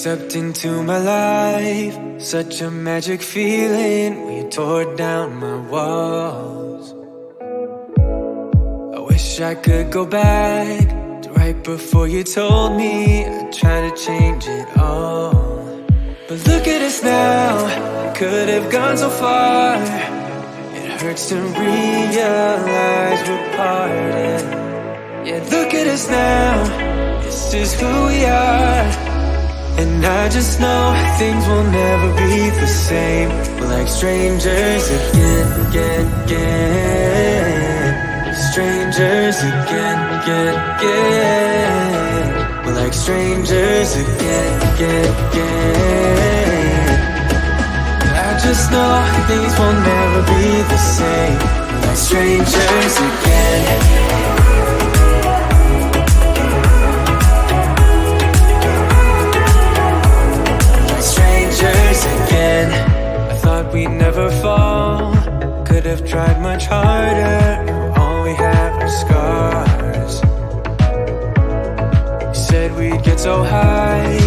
stepped into my life, such a magic feeling when you tore down my walls. I wish I could go back to right before you told me I'd try to change it all. But look at us now, we could have gone so far. It hurts to realize we're parted. Yeah, look at us now, this is who we are. And I just know things will never be the same. We're like strangers again. Strangers again. We're like strangers again. I just know things will never be the same. We're like strangers again. Again, I thought we'd never fall. Could have tried much harder. Now all we have are scars. You said we'd get so high,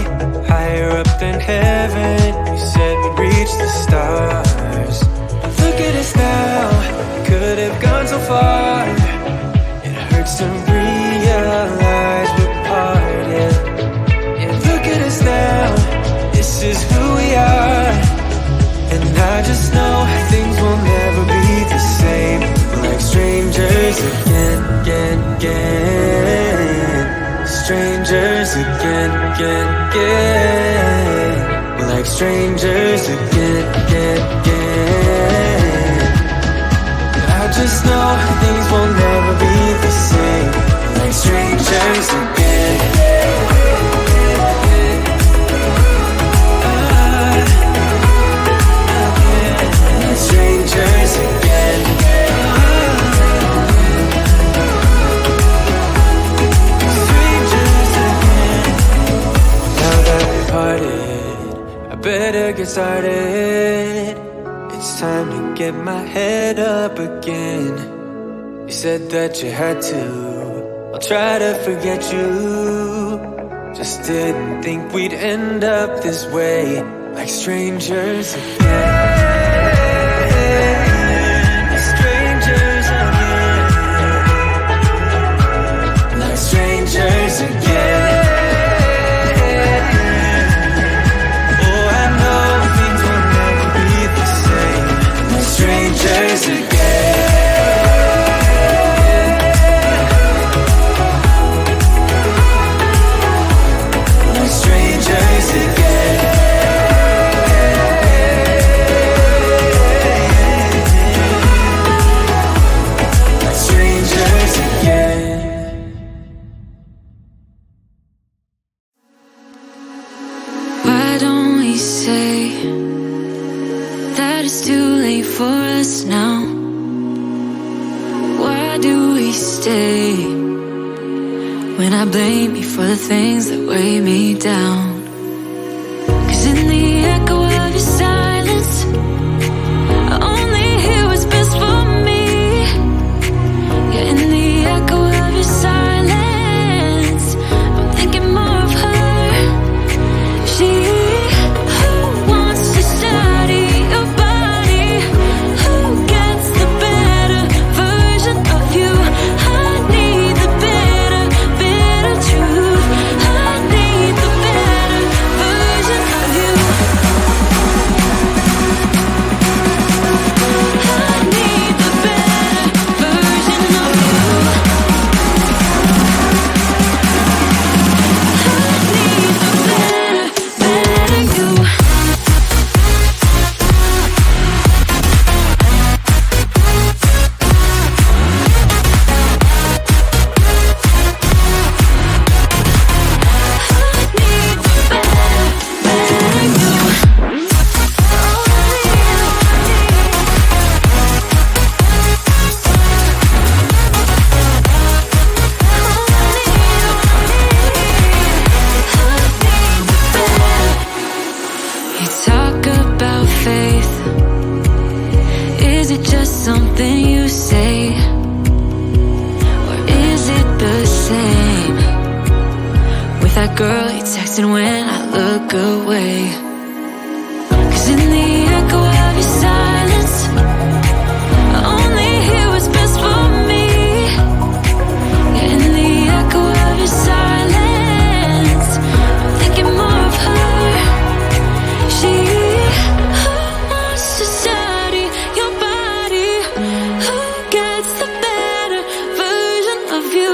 higher up than heaven. You said we'd reach the stars. But look at us now, could have gone so far. It hurts to realize we're parted. Yeah, look at us now, this is who we are. And I just know things will never be the same. We're like strangers again. Strangers again. We're like strangers again. I just know things will never be the same. We're like strangers again. Strangers again. Strangers again. Now that we parted, I better get started. It's time to get my head up again. You said that you had to, I'll try to forget you. Just didn't think we'd end up this way, like strangers again. Strangers again. Oh, I know things will never be the same. We're strangers again. We're strangers again. We're strangers again. Say that it's too late for us now. Why do we stay when I blame you for the things that weigh me down? 'Cause in the echo of your silence, I only hear what's best for me. Yeah, in the echo of your silence, I'm thinking more of her. She better that girl you texted when I look away. 'Cause in the echo of your silence, I only hear what's best for me. Yeah, in the echo of your silence, I'm thinking more of her. She who wants to study your body, who gets the better version of you.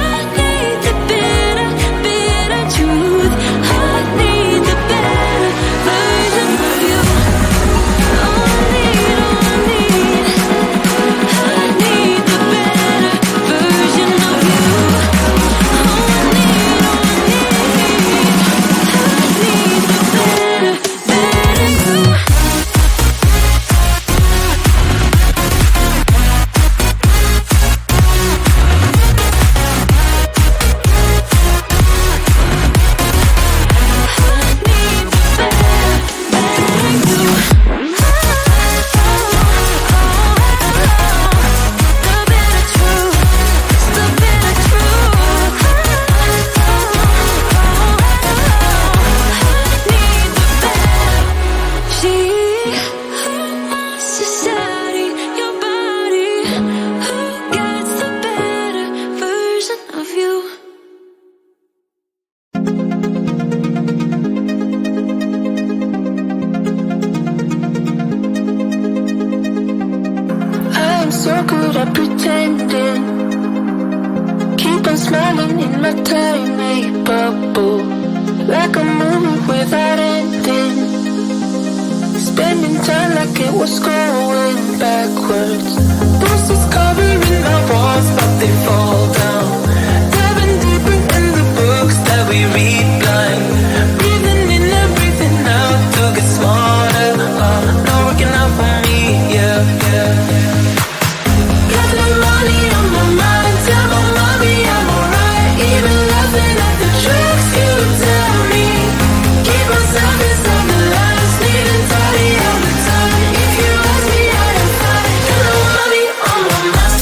I need the bitter, bitter truth. I need the better version of you. Oh, I need, I need the better version of you. Oh, I need the better, better you. I'm so good at pretending. Keep on smiling in my tiny bubble, like a movie without ending. Spending time like it was going backwards. Posters covering my walls, but they fall down. Diving deeper in the books that we read blind. Breathing in and breathing out to get smarter. Not working out for me, yeah, yeah. Got the money on my mind, tell my mommy I'm alright. Even laughing at the tricks you tell me. Keep myself inside the lines, neat and tidy all the time. If you ask me, I am fine. Got the money on my mind.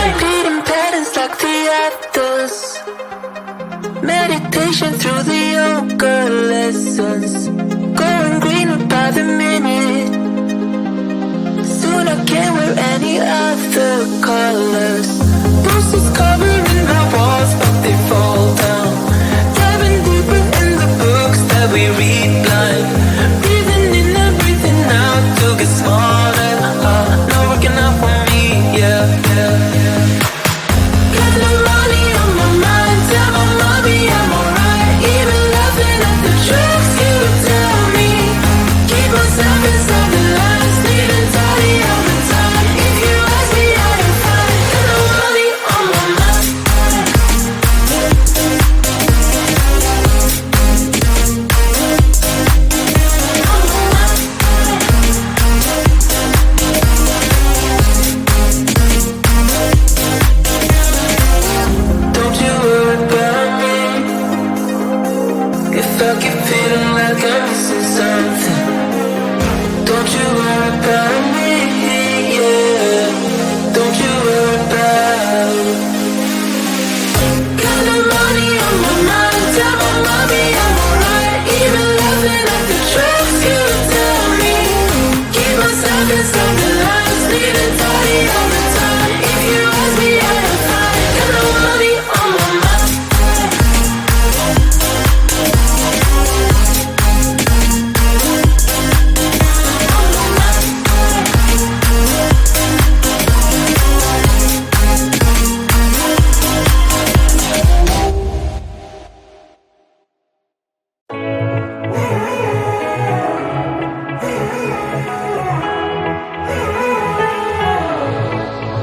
Repeating patterns like the others. Meditation through the yoga lessons. Going greener by the minute. Soon I can't wear any other colors. Posters covering my walls, but they fall down. Diving deeper in the books that we read blind. Breathing in and breathing out to get smarter. Not working out for me, yeah, yeah, yeah. Got the money on my mind, tell my mommy I'm alright. Even laughing at the tricks you tell me. Keep myself inside the lines, neat and tidy all the time. If you ask me, I am fine. Got the money on my mind. Don't you worry about me. If I keep feeling like I'm missing something, don't you worry about me, yeah. Don't you worry about it. Got the money on my mind, tell my mommy I'm alright. Even laughing at the tricks you tell me. Keep myself inside the lines, neat and tidy all the time. If you ask me, I am fine. Got the money on my mind.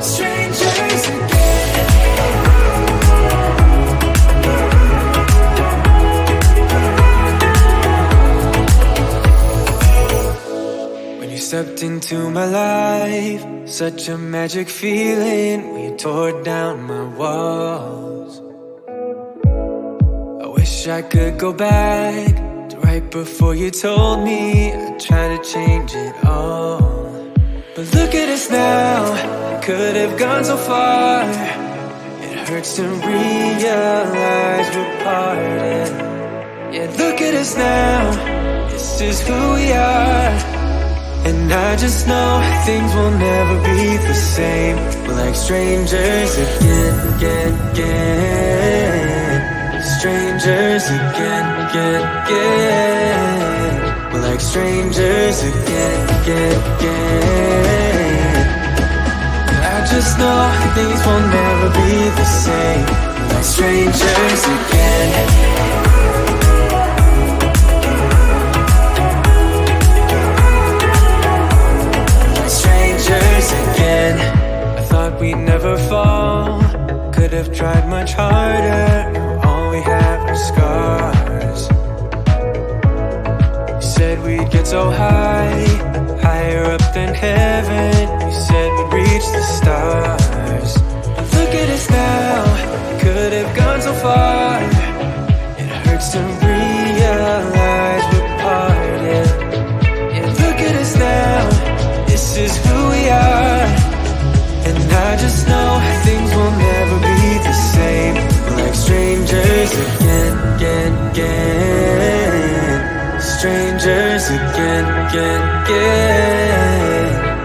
Strangers When you stepped into my life, such a magic feeling when you tore down my walls. I wish wish I could go back to right before you told me I'd try to change it all. But look at us now, it could have gone so far. It hurts to realize we're parted. Yeah, look at us now, this is who we are. And I just know things will never be the same. We're like strangers again. Strangers again. We're like strangers again. I just know things will never be the same. We're like strangers again. Again, I thought we'd never fall. Could have tried much harder. All we have are scars. You said we'd get so high, higher up than heaven. You said we'd reach the stars. But look at us now, could have gone so far. It hurts to realize we're parted. Yeah, look at us now, this is who we are. And I just know things will never be the same. We're like strangers again. Strangers again.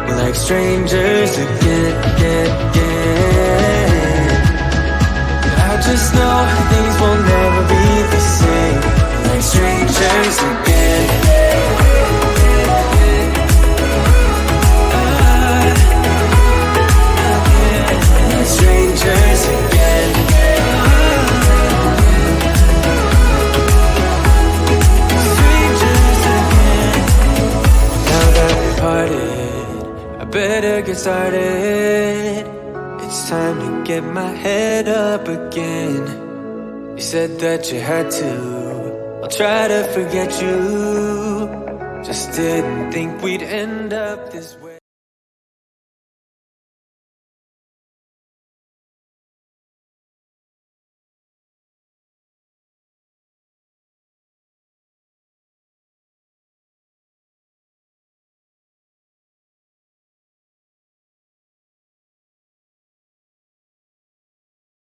We're like strangers again. I just know things will never be the same. We're like strangers again. Strangers again. Strangers again. Now that we're parted, I better get started. It's time to get my head up again. You said that you had to. I'll try to forget you. Just didn't think we'd end up this way.